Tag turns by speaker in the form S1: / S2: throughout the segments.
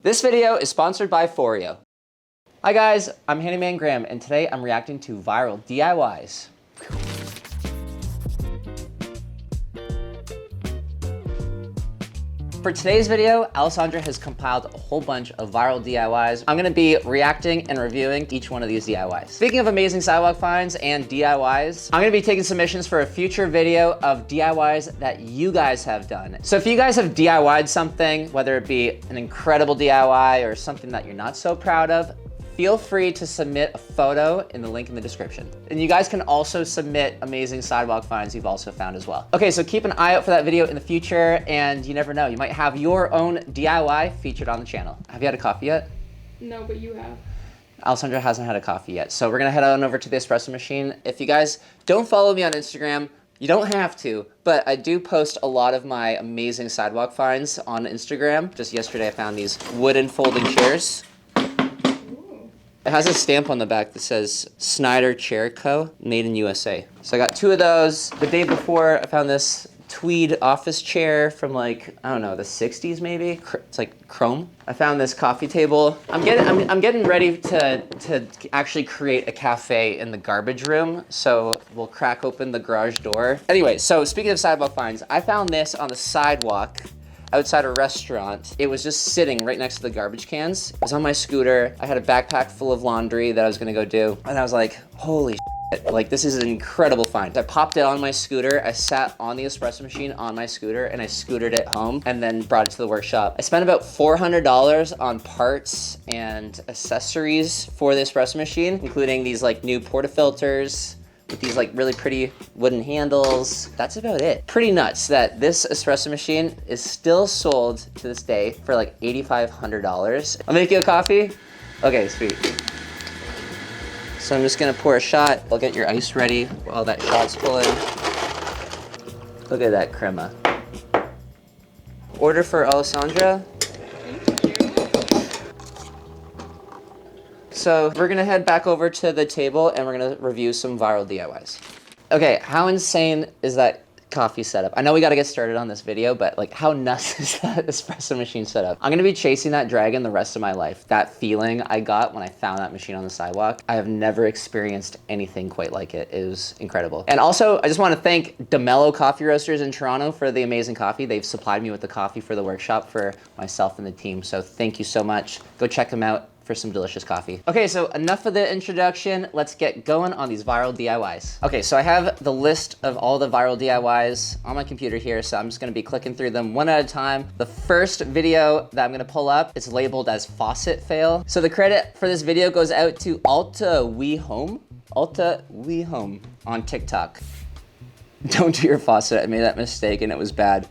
S1: This video is sponsored by Foreo. Hi guys, I'm Handyman Graham, and today I'm reacting to viral DIYs. For today's video, Alessandra has compiled a whole bunch of viral DIYs. I'm gonna be reacting and reviewing each one of these DIYs. Speaking of amazing sidewalk finds and DIYs, I'm gonna be taking submissions for a future video of DIYs that you guys have done. So if you guys have DIY'd something, whether it be an incredible DIY or something that you're not so proud of, feel free to submit a photo in the link in the description. And you guys can also submit amazing sidewalk finds you've also found as well. Okay, so keep an eye out for that video in the future, and you never know, you might have your own DIY featured on the channel. Have you had a coffee yet?
S2: No, but you have.
S1: Alessandra hasn't had a coffee yet, so we're gonna head on over to the espresso machine. If you guys don't follow me on Instagram, you don't have to, but I do post a lot of my amazing sidewalk finds on Instagram. Just yesterday I found these wooden folding chairs. It has a stamp on the back that says Snyder Chair Co., made in USA. So I got two of those. The day before, I found this tweed office chair from like, I don't know, the 60s maybe? It's like chrome. I found this coffee table. I'm getting ready to actually create a cafe in the garbage room. So we'll crack open the garage door. Anyway, so speaking of sidewalk finds, I found this on the sidewalk outside a restaurant. It was just sitting right next to the garbage cans. It was on my scooter. I had a backpack full of laundry that I was gonna go do. And I was like, holy shit, like this is an incredible find. I popped it on my scooter. I sat on the espresso machine on my scooter and I scootered it home and then brought it to the workshop. I spent about $400 on parts and accessories for the espresso machine, including these like new portafilters with these like really pretty wooden handles. That's about it. Pretty nuts that this espresso machine is still sold to this day for like $8,500. I'll make you a coffee. Okay, sweet. So I'm just gonna pour a shot. I'll get your ice ready while that shot's pulling. Look at that crema. Order for Alessandra. So we're gonna head back over to the table and we're gonna review some viral DIYs. Okay, how insane is that coffee setup? I know we gotta get started on this video, but like how nuts is that espresso machine setup? I'm gonna be chasing that dragon the rest of my life. That feeling I got when I found that machine on the sidewalk, I have never experienced anything quite like it. It was incredible. And also, I just wanna thank DeMello Coffee Roasters in Toronto for the amazing coffee. They've supplied me with the coffee for the workshop for myself and the team. So thank you so much. Go check them out for some delicious coffee. Okay, so enough of the introduction. Let's get going on these viral DIYs. Okay, so I have the list of all the viral DIYs on my computer here, so I'm just gonna be clicking through them one at a time. The first video that I'm gonna pull up is labeled as faucet fail. So the credit for this video goes out to Alta We Home on TikTok. Don't do your faucet. I made that mistake and it was bad.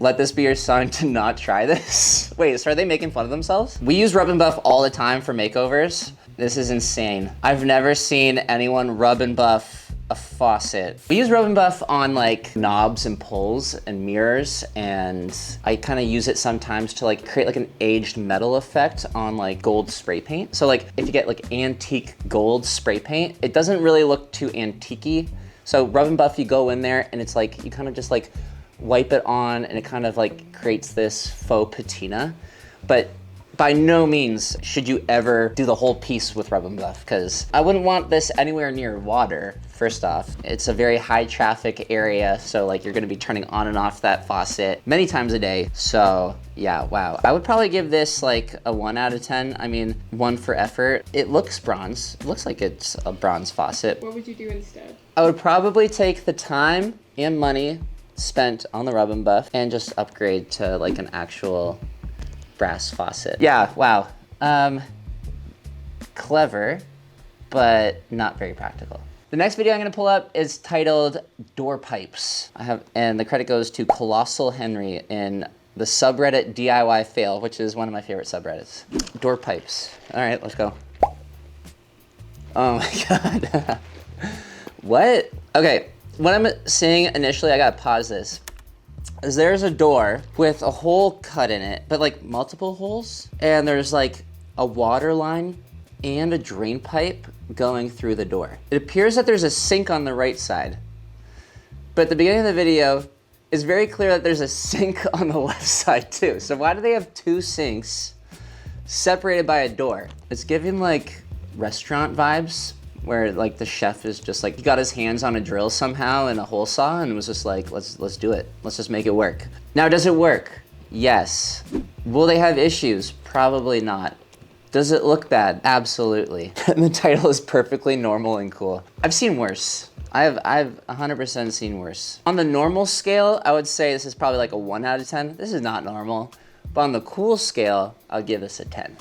S1: Let this be your sign to not try this. Wait, so are they making fun of themselves? We use rub and buff all the time for makeovers. This is insane. I've never seen anyone rub and buff a faucet. We use rub and buff on like knobs and pulls and mirrors, and I kind of use it sometimes to like create like an aged metal effect on like gold spray paint. So like if you get like antique gold spray paint, it doesn't really look too antique-y. So rub and buff, you go in there and it's like, you kind of just like wipe it on and it kind of like creates this faux patina. But by no means should you ever do the whole piece with rub and buff, because I wouldn't want this anywhere near water. First off, it's a very high traffic area, so like you're gonna be turning on and off that faucet many times a day. So yeah, wow. I would probably give this like a 1 out of 10. I mean, 1 for effort. It looks bronze. It looks like it's a bronze faucet.
S2: What would you do instead?
S1: I would probably take the time and money spent on the rub and buff and just upgrade to like an actual brass faucet. Yeah, wow. Clever, but not very practical. The next video I'm gonna pull up is titled Door Pipes. And the credit goes to Colossal Henry in the subreddit DIY Fail, which is one of my favorite subreddits. Door pipes. All right, let's go. Oh my God. What? Okay. What I'm seeing initially, I gotta pause this, is there's a door with a hole cut in it, but like multiple holes, and there's like a water line and a drain pipe going through the door. It appears that there's a sink on the right side, but at the beginning of the video, it's very clear that there's a sink on the left side too. So why do they have two sinks separated by a door? It's giving like restaurant vibes where like the chef is just like, he got his hands on a drill somehow and a hole saw and was just like, let's do it. Let's just make it work. Now, does it work? Yes. Will they have issues? Probably not. Does it look bad? Absolutely. The title is perfectly normal and cool. I've seen worse. I've 100% seen worse. On the normal scale, I would say this is probably like a 1 out of 10. This is not normal. But on the cool scale, I'll give this a 10.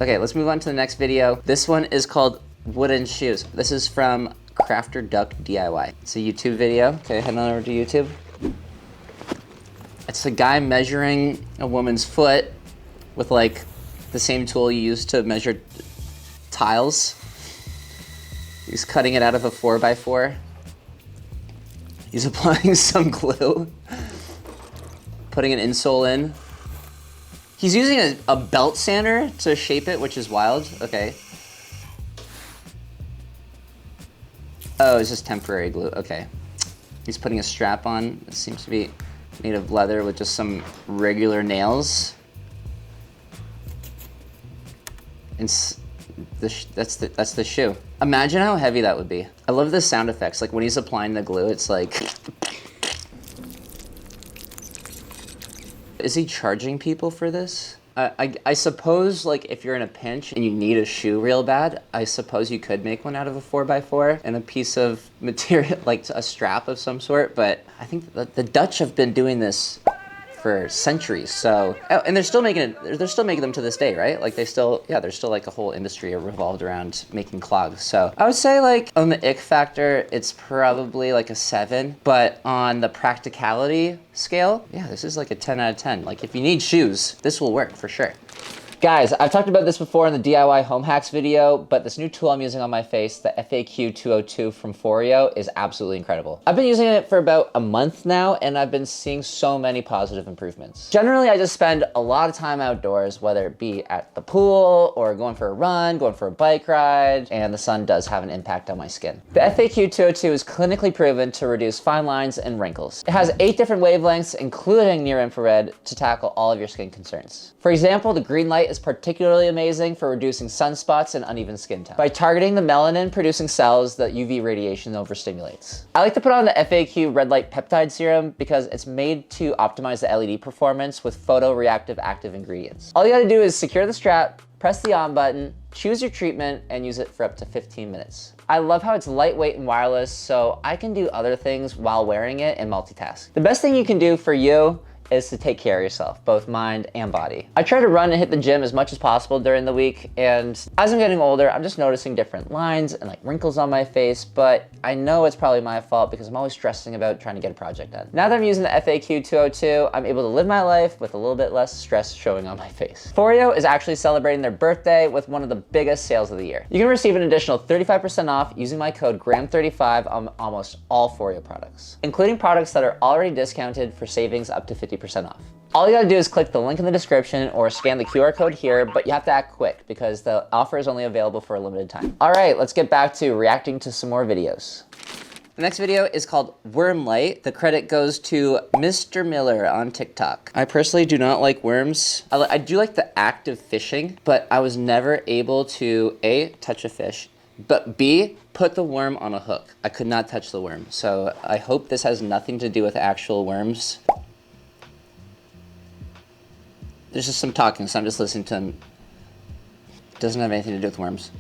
S1: Okay, let's move on to the next video. This one is called Wooden Shoes. This is from Crafter Duck DIY. It's a YouTube video. Okay, head on over to YouTube. It's a guy measuring a woman's foot with like the same tool you use to measure tiles. He's cutting it out of a 4x4. He's applying some glue, putting an insole in. He's using a belt sander to shape it, which is wild. Okay. Oh, it's just temporary glue. Okay. He's putting a strap on. It seems to be made of leather with just some regular nails. And that's the shoe. Imagine how heavy that would be. I love the sound effects. Like when he's applying the glue, it's like... Is he charging people for this? I suppose like if you're in a pinch and you need a shoe real bad, I suppose you could make one out of a 4x4 and a piece of material, like a strap of some sort. But I think the Dutch have been doing this for centuries. So, oh, and they're still making them to this day, right? Like there's still like a whole industry revolved around making clogs. So I would say like on the ick factor, it's probably like a 7, but on the practicality scale, yeah, this is like a 10 out of 10. Like if you need shoes, this will work for sure. Guys, I've talked about this before in the DIY home hacks video, but this new tool I'm using on my face, the FAQ 202 from Foreo, is absolutely incredible. I've been using it for about a month now, and I've been seeing so many positive improvements. Generally, I just spend a lot of time outdoors, whether it be at the pool or going for a run, going for a bike ride, and the sun does have an impact on my skin. The FAQ 202 is clinically proven to reduce fine lines and wrinkles. It has 8 different wavelengths, including near infrared, to tackle all of your skin concerns. For example, the green light is particularly amazing for reducing sunspots and uneven skin tone. By targeting the melanin-producing cells that UV radiation overstimulates. I like to put on the FAQ red light peptide serum because it's made to optimize the LED performance with photoreactive active ingredients. All you gotta do is secure the strap, press the on button, choose your treatment, and use it for up to 15 minutes. I love how it's lightweight and wireless, so I can do other things while wearing it and multitask. The best thing you can do for you is to take care of yourself, both mind and body. I try to run and hit the gym as much as possible during the week, and as I'm getting older, I'm just noticing different lines and like wrinkles on my face, but I know it's probably my fault because I'm always stressing about trying to get a project done. Now that I'm using the FAQ 202, I'm able to live my life with a little bit less stress showing on my face. Foreo is actually celebrating their birthday with one of the biggest sales of the year. You can receive an additional 35% off using my code GRAHAM35 on almost all Foreo products, including products that are already discounted for savings up to 50% off. All you gotta do is click the link in the description or scan the QR code here, but you have to act quick because the offer is only available for a limited time. All right, let's get back to reacting to some more videos. The next video is called Worm Light. The credit goes to Mr. Miller on TikTok. I personally do not like worms. I do like the act of fishing, but I was never able to A, touch a fish, but B, put the worm on a hook. I could not touch the worm. So I hope this has nothing to do with actual worms. There's just some talking, so I'm just listening to him. Doesn't have anything to do with worms.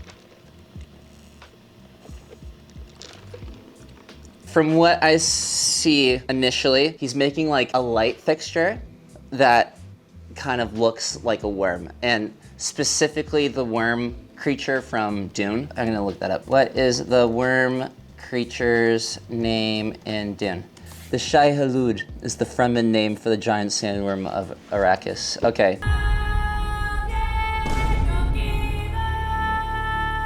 S1: From what I see initially, he's making like a light fixture that kind of looks like a worm, and specifically the worm creature from Dune. I'm gonna look that up. What is the worm creature's name in Dune? The Shai Halud is the Fremen name for the giant sandworm of Arrakis. Okay.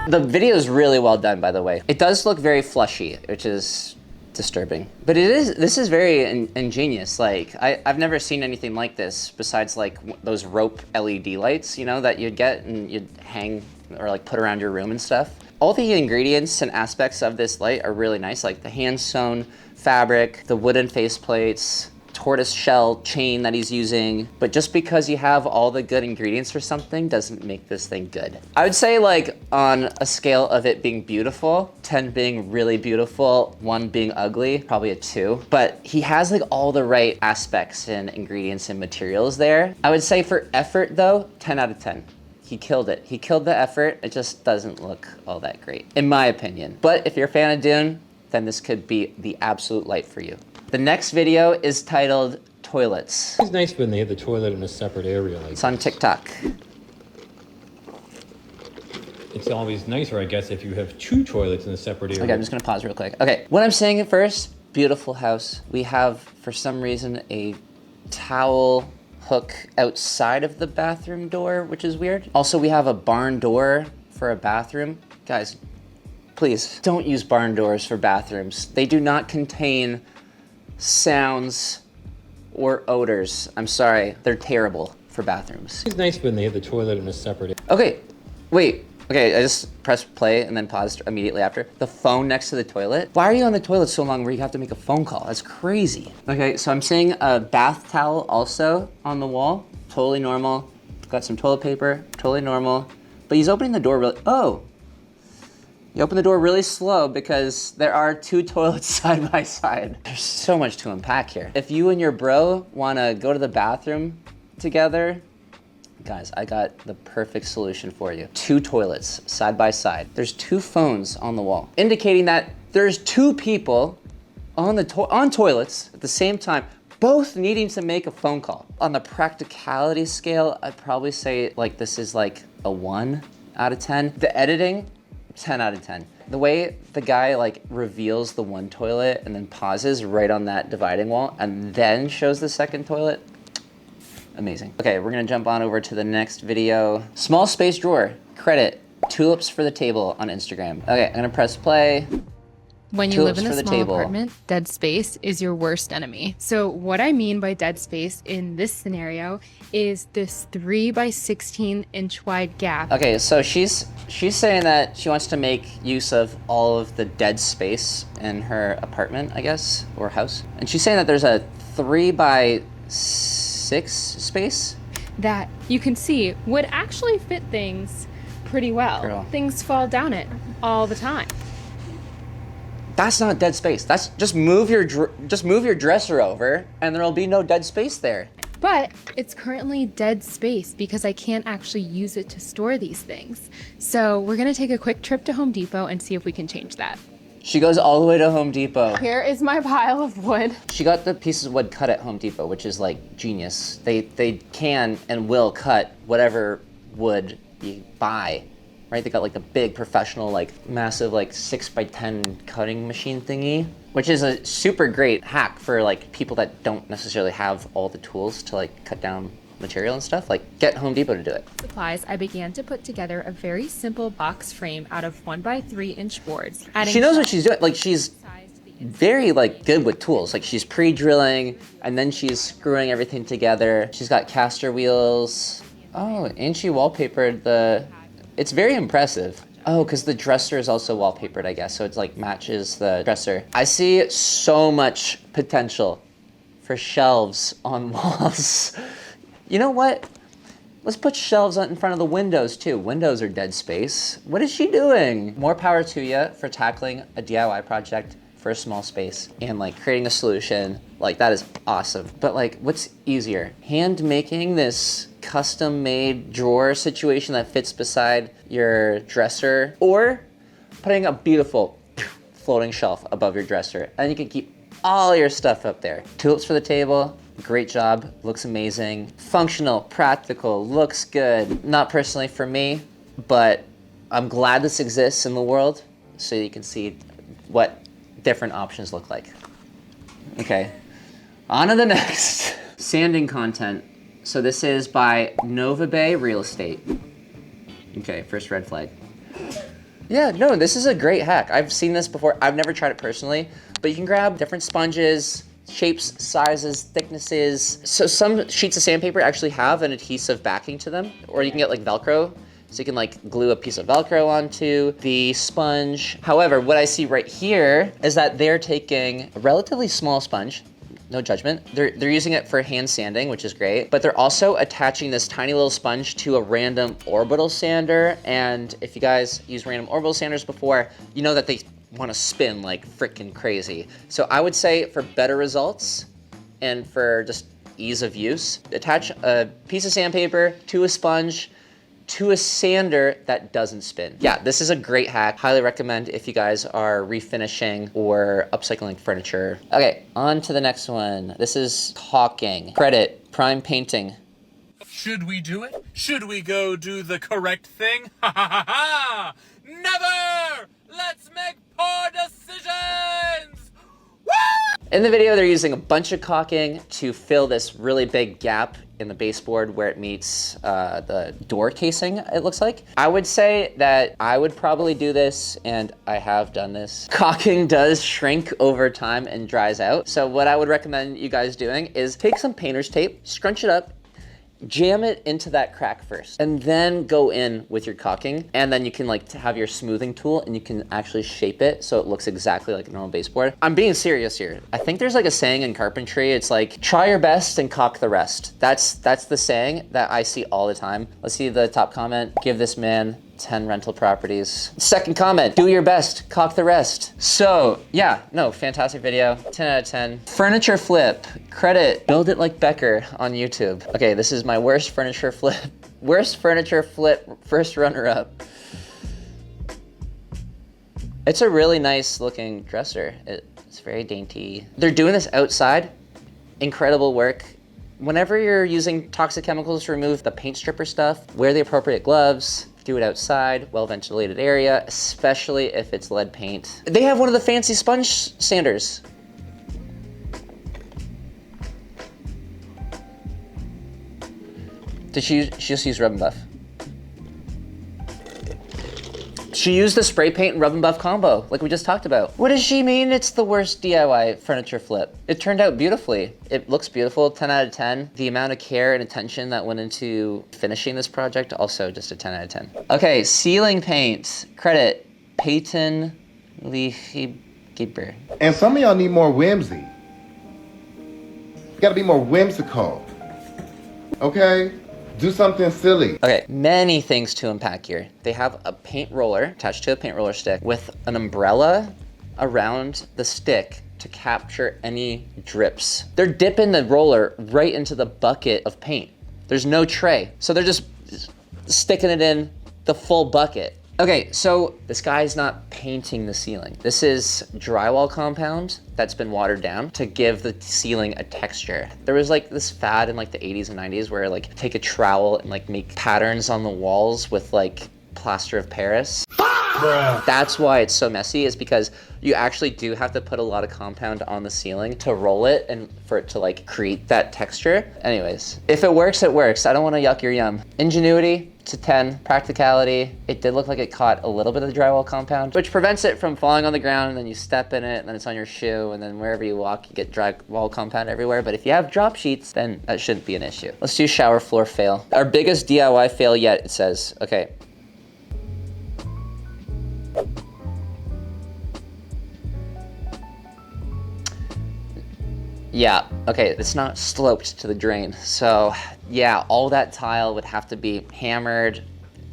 S1: The video is really well done, by the way. It does look very fleshy, which is disturbing. But this is very ingenious. Like, I've never seen anything like this besides like those rope LED lights, you know, that you'd get and you'd hang or like put around your room and stuff. All the ingredients and aspects of this light are really nice, like the hand-sewn fabric, the wooden faceplates, tortoise shell chain that he's using. But just because you have all the good ingredients for something doesn't make this thing good. I would say like on a scale of it being beautiful, 10 being really beautiful, 1 being ugly, probably a 2. But he has like all the right aspects and ingredients and materials there. I would say for effort though, 10 out of 10. He killed it. He killed the effort. It just doesn't look all that great, in my opinion. But if you're a fan of Dune, then this could be the absolute light for you. The next video is titled Toilets.
S3: It's nice when they have the toilet in a separate area like
S1: It's on TikTok.
S3: It's always nicer, I guess, if you have 2 toilets in a separate area.
S1: Okay, I'm just gonna pause real quick. Okay, what I'm saying at first, beautiful house. We have, for some reason, a towel hook outside of the bathroom door, which is weird. Also, we have a barn door for a bathroom. Guys, please don't use barn doors for bathrooms. They do not contain sounds or odors. I'm sorry, they're terrible for bathrooms.
S3: It's nice when they have the toilet in a separate area.
S1: Okay, wait. Okay, I just pressed play and then paused immediately after. The phone next to the toilet. Why are you on the toilet so long where you have to make a phone call? That's crazy. Okay, so I'm seeing a bath towel also on the wall. Totally normal. Got some toilet paper, totally normal. But he's opening the door really, oh. You open the door really slow because there are 2 toilets side by side. There's so much to unpack here. If you and your bro wanna go to the bathroom together, guys, I got the perfect solution for you. 2 toilets side by side. There's 2 phones on the wall, indicating that there's 2 people on toilets at the same time, both needing to make a phone call. On the practicality scale, I'd probably say like this is like a 1 out of 10. The editing, 10 out of 10. The way the guy like reveals the one toilet and then pauses right on that dividing wall and then shows the second toilet, amazing. Okay, we're gonna jump on over to the next video. Small space drawer, credit, tulips for the table on Instagram. Okay, I'm gonna press play.
S4: When you live in
S1: Tulips
S4: a
S1: for the
S4: small
S1: table.
S4: apartment, dead space is your worst enemy. So what I mean by dead space in this scenario is this 3 by 16 inch wide gap.
S1: Okay, so she's saying that she wants to make use of all of the dead space in her apartment, I guess, or house. And she's saying that there's a 3 by 6 space.
S4: That you can see would actually fit things pretty well.
S1: Girl.
S4: Things fall down it all the time.
S1: That's not dead space. That's just move your dresser over, and there'll be no dead space there.
S4: But it's currently dead space because I can't actually use it to store these things. So we're gonna take a quick trip to Home Depot and see if we can change that.
S1: She goes all the way to Home Depot.
S4: Here is my pile of wood.
S1: She got the pieces of wood cut at Home Depot, which is like genius. They can and will cut whatever wood you buy, right? They got like the big professional, like massive, like 6x10 cutting machine thingy, which is a super great hack for like people that don't necessarily have all the tools to like cut down material and stuff. Like get Home Depot to do it.
S4: Supplies, I began to put together a very simple box frame out of 1 by 3 inch boards.
S1: She knows what she's doing. Like she's very like good with tools. Like she's pre-drilling and then she's screwing everything together. She's got caster wheels. Oh, and she wallpapered the, it's very impressive. Oh, because the dresser is also wallpapered, I guess. So it's like matches the dresser. I see so much potential for shelves on walls. You know what? Let's put shelves in front of the windows too. Windows are dead space. What is she doing? More power to you for tackling a DIY project for a small space and like creating a solution. Like that is awesome. But like what's easier? Hand making this custom made drawer situation that fits beside your dresser, or putting a beautiful floating shelf above your dresser and you can keep all your stuff up there. Tulips for the table. Great job, looks amazing. Functional, practical, looks good. Not personally for me, but I'm glad this exists in the world so you can see what different options look like. Okay, on to the next. Sanding content. So this is by Nova Bay Real Estate. Okay, first red flag. Yeah, no, this is a great hack. I've seen this before. I've never tried it personally, but you can grab different sponges, shapes, sizes, thicknesses. So some sheets of sandpaper actually have an adhesive backing to them, or you can get like Velcro. So you can like glue a piece of Velcro onto the sponge. However, what I see right here is that they're taking a relatively small sponge, no judgment. They're using it for hand sanding, which is great, but they're also attaching this tiny little sponge to a random orbital sander. And if you guys use random orbital sanders before, you know that they want to spin like freaking crazy. So I would say for better results and for just ease of use, attach a piece of sandpaper to a sponge to a sander that doesn't spin. Yeah, this is a great hack. Highly recommend if you guys are refinishing or upcycling furniture. Okay, on to the next one. This is caulking. Credit, Prime Painting.
S5: Should we do it? Should we go do the correct thing? Ha ha ha ha! Never! Let's make poor decisions! Woo!
S1: In the video, they're using a bunch of caulking to fill this really big gap in the baseboard where it meets the door casing, it looks like. I would say that I would probably do this, and I have done this. Caulking does shrink over time and dries out. So what I would recommend you guys doing is take some painter's tape, scrunch it up, jam it into that crack first, and then go in with your caulking, and then you can like have your smoothing tool and you can actually shape it so it looks exactly like a normal baseboard. I'm being serious here. I think there's like a saying in carpentry, it's like, try your best and caulk the rest. That's the saying that I see all the time. Let's see the top comment. Give this man 10 rental properties. Second comment, do your best, caulk the rest. So yeah, no, fantastic video, 10 out of 10. Furniture flip, credit, Build It Like Becker on YouTube. Okay, this is my worst furniture flip. Worst furniture flip, first runner up. It's a really nice looking dresser. It's very dainty. They're doing this outside, incredible work. Whenever you're using toxic chemicals to remove the paint stripper stuff, wear the appropriate gloves. Do it outside, well-ventilated area, especially if it's lead paint. They have one of the fancy sponge sanders. Did she just use Rub and Buff? She used the spray paint and Rub and Buff combo, like we just talked about. What does she mean it's the worst DIY furniture flip? It turned out beautifully. It looks beautiful, 10 out of 10. The amount of care and attention that went into finishing this project, also just a 10 out of 10. Okay, ceiling paint. Credit, Peyton Leafkeeper.
S6: And some of y'all need more whimsy. You gotta be more whimsical. Okay? Do something silly.
S1: Okay, many things to unpack here. They have a paint roller attached to a paint roller stick with an umbrella around the stick to capture any drips. They're dipping the roller right into the bucket of paint. There's no tray. So they're just sticking it in the full bucket. Okay, so this guy's not painting the ceiling. This is drywall compound that's been watered down to give the ceiling a texture. There was like this fad in like the 80s and 90s where like take a trowel and like make patterns on the walls with like plaster of Paris. Bruh. That's why it's so messy, is because you actually do have to put a lot of compound on the ceiling to roll it and for it to like create that texture. Anyways, if it works, it works. I don't want to yuck your yum. Ingenuity, to 10. Practicality, it did look like it caught a little bit of the drywall compound, which prevents it from falling on the ground, and then you step in it, and then it's on your shoe, and then wherever you walk, you get drywall compound everywhere. But if you have drop sheets, then that shouldn't be an issue. Let's do shower floor fail. Our biggest DIY fail yet, it says. Okay. Yeah, okay, it's not sloped to the drain. So yeah, all that tile would have to be hammered,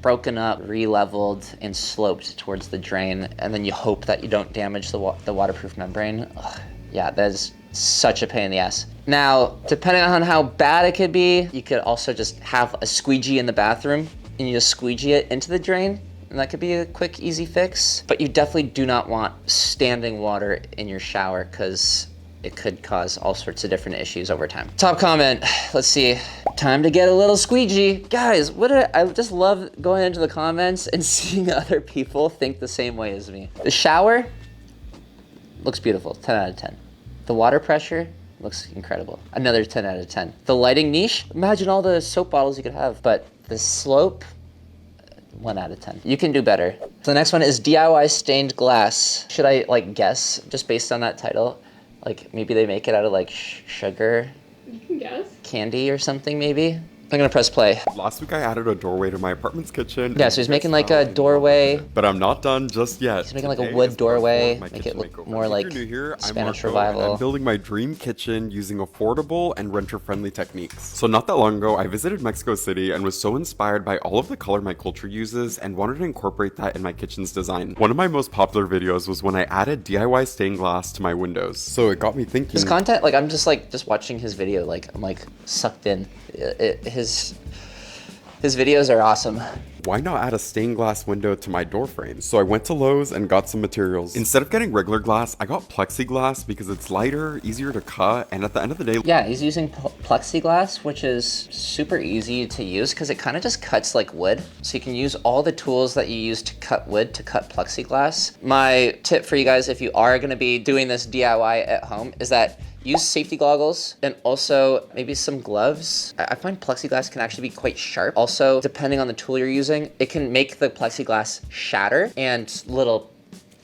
S1: broken up, re-leveled, and sloped towards the drain. And then you hope that you don't damage the waterproof membrane. Ugh, yeah, that is such a pain in the ass. Now, depending on how bad it could be, you could also just have a squeegee in the bathroom and you just squeegee it into the drain. And that could be a quick, easy fix. But you definitely do not want standing water in your shower, because it could cause all sorts of different issues over time. Top comment, let's see. Time to get a little squeegee. Guys, I just love going into the comments and seeing other people think the same way as me. The shower looks beautiful, 10 out of 10. The water pressure looks incredible, another 10 out of 10. The lighting niche, imagine all the soap bottles you could have. But the slope, 1 out of 10. You can do better. So the next one is DIY stained glass. Should I like guess, just based on that title? Like maybe they make it out of like sugar,
S2: You can guess.
S1: candy or something maybe? I'm gonna press play.
S7: Last week I added a doorway to my apartment's kitchen.
S1: Yeah, so he's making like a doorway.
S7: But I'm not done just yet.
S1: He's making like a
S7: Today
S1: wood
S7: is part 4 of
S1: doorway,
S7: my
S1: make
S7: kitchen
S1: it look
S7: makeover.
S1: more
S7: If
S1: like
S7: you're new here, I'm
S1: Spanish
S7: Marco, and
S1: revival.
S7: I'm building my dream kitchen using affordable and renter-friendly techniques. So not that long ago, I visited Mexico City and was so inspired by all of the color my culture uses and wanted to incorporate that in my kitchen's design. One of my most popular videos was when I added DIY stained glass to my windows. So it got me thinking.
S1: His content, like I'm just watching his video, like I'm like sucked in. His videos are awesome.
S7: Why not add a stained glass window to my door frame? So I went to Lowe's and got some materials. Instead of getting regular glass, I got plexiglass because it's lighter, easier to cut, and at the end of the day...
S1: Yeah, he's using plexiglass, which is super easy to use because it kind of just cuts like wood. So you can use all the tools that you use to cut wood to cut plexiglass. My tip for you guys, if you are gonna be doing this DIY at home, is that use safety goggles and also maybe some gloves. I find plexiglass can actually be quite sharp. Also, depending on the tool you're using, it can make the plexiglass shatter and little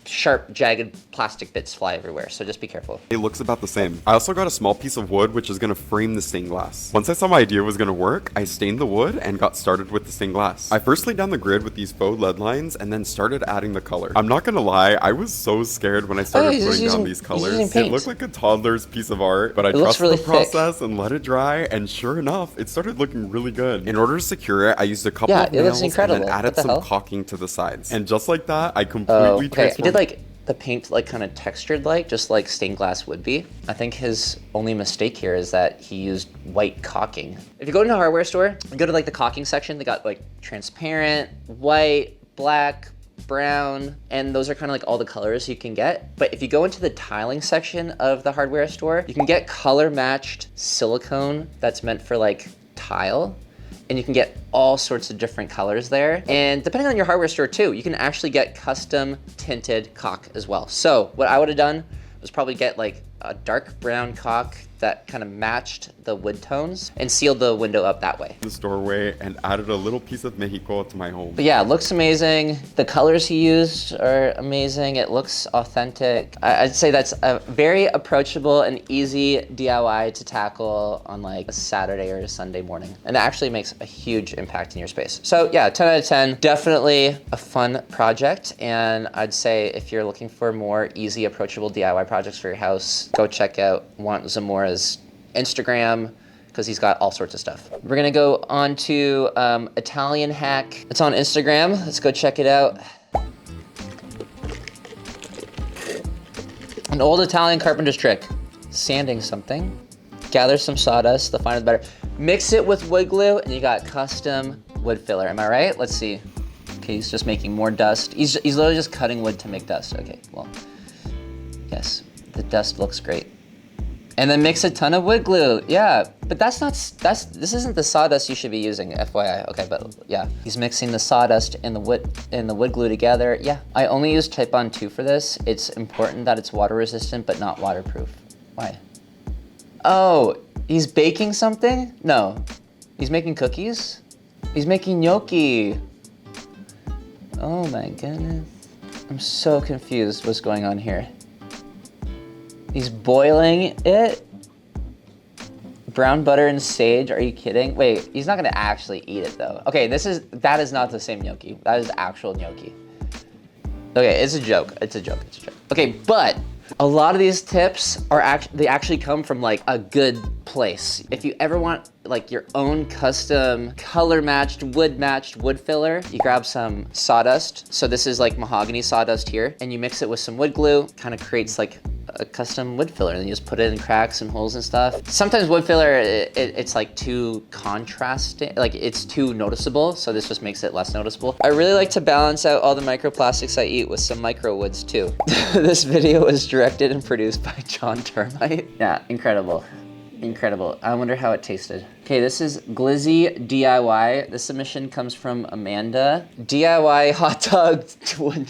S1: sharp, jagged plastic bits fly everywhere, so just be careful.
S7: It looks about the same. I also got a small piece of wood which is gonna frame the stained glass. Once I saw my idea was gonna work, I stained the wood and got started with the stained glass. I first laid down the grid with these faux lead lines and then started adding the color. I'm not gonna lie, I was so scared when I started putting down these colors. It looked like a toddler's piece of art, but I trusted
S1: really
S7: the process and let it dry, and sure enough, it started looking really good. In order to secure it, I used a couple of nails and then added some caulking to the sides. And just like that, I completely transformed.
S1: He did like the paint like kind of textured like, just like stained glass would be. I think his only mistake here is that he used white caulking. If you go into a hardware store and go to like the caulking section, they got like transparent, white, black, brown, and those are kind of like all the colors you can get. But if you go into the tiling section of the hardware store, you can get color matched silicone that's meant for like tile. And you can get all sorts of different colors there. And depending on your hardware store too, you can actually get custom tinted caulk as well. So what I would have done was probably get like a dark brown caulk that kind of matched the wood tones and sealed the window up that way.
S7: This doorway and added a little piece of Mexico to my home.
S1: But yeah, it looks amazing. The colors he used are amazing. It looks authentic. I'd say that's a very approachable and easy DIY to tackle on like a Saturday or a Sunday morning. And it actually makes a huge impact in your space. So yeah, 10 out of 10, definitely a fun project. And I'd say if you're looking for more easy, approachable DIY projects for your house, go check out Want Zamora's Instagram, because he's got all sorts of stuff. We're gonna go on to Italian Hack. It's on Instagram. Let's go check it out. An old Italian carpenter's trick. Sanding something. Gather some sawdust, the finer the better. Mix it with wood glue and you got custom wood filler. Am I right? Let's see. Okay, he's just making more dust. He's literally just cutting wood to make dust. Okay, well, yes, the dust looks great. And then mix a ton of wood glue. Yeah, but this isn't the sawdust you should be using, FYI. Okay, but yeah. He's mixing the sawdust and the wood glue together. Yeah, I only use Type-On 2 for this. It's important that it's water resistant, but not waterproof. Why? Oh, he's baking something? No, he's making cookies? He's making gnocchi. Oh my goodness. I'm so confused what's going on here. He's boiling it. Brown butter and sage, are you kidding? Wait, he's not gonna actually eat it though. Okay, that is not the same gnocchi. That is actual gnocchi. Okay, it's a joke, it's a joke. Okay, but a lot of these tips are actually come from like a good place. If you ever want like your own custom color matched wood filler, you grab some sawdust. So this is like mahogany sawdust here, and you mix it with some wood glue, kind of creates like a custom wood filler, and then you just put it in cracks and holes and stuff. Sometimes wood filler, it's like too contrasting, like it's too noticeable, so this just makes it less noticeable. I really like to balance out all the microplastics I eat with some micro woods too. This video was directed and produced by John Termite. Yeah, incredible. Incredible. I wonder how it tasted. Okay, this is Glizzy DIY. This submission comes from Amanda. DIY hot dog.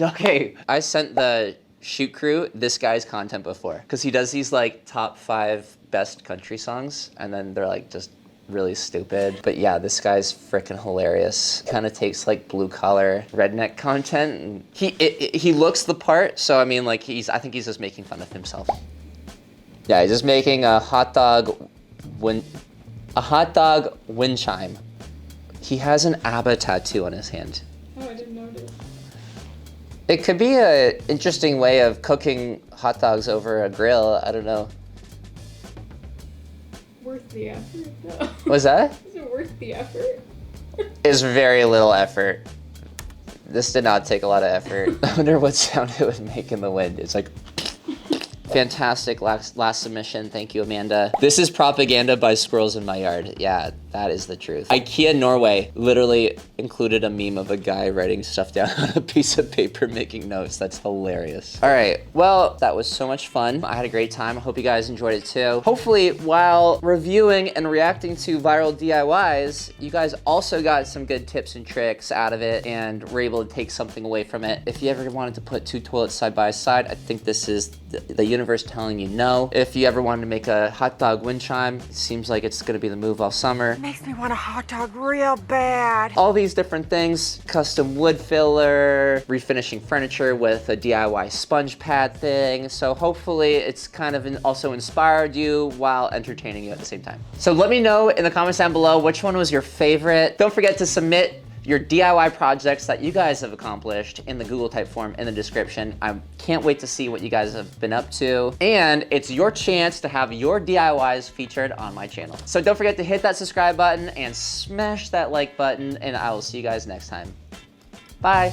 S1: Okay, I sent the shoot crew this guy's content before, because he does these like top 5 best country songs, and then they're like just really stupid. But yeah, this guy's freaking hilarious. Kind of takes like blue collar redneck content, and he looks the part. So I mean, like I think he's just making fun of himself. Yeah, he's just making a hot dog A hot dog wind chime. He has an ABBA tattoo on his hand.
S2: Oh, I didn't notice.
S1: It could be an interesting way of cooking hot dogs over a grill. I don't know.
S2: Worth the effort, though.
S1: Was that?
S2: Is it worth the effort?
S1: It's very little effort. This did not take a lot of effort. I wonder what sound it would make in the wind. It's like... Fantastic last submission. Thank you, Amanda. This is propaganda by squirrels in my yard. Yeah, that is the truth. IKEA Norway literally included a meme of a guy writing stuff down on a piece of paper making notes. That's hilarious. All right, well, that was so much fun. I had a great time. I hope you guys enjoyed it too. Hopefully, while reviewing and reacting to viral DIYs, you guys also got some good tips and tricks out of it and were able to take something away from it. If you ever wanted to put two toilets side by side, I think this is the universe telling you no. If you ever wanted to make a hot dog wind chime, it seems like it's gonna be the move all summer.
S8: Makes me want a hot dog real bad.
S1: All these different things, custom wood filler, refinishing furniture with a DIY sponge pad thing. So hopefully it's kind of also inspired you while entertaining you at the same time. So let me know in the comments down below which one was your favorite. Don't forget to submit your DIY projects that you guys have accomplished in the Google type form in the description. I can't wait to see what you guys have been up to. And it's your chance to have your DIYs featured on my channel. So don't forget to hit that subscribe button and smash that like button, and I will see you guys next time. Bye.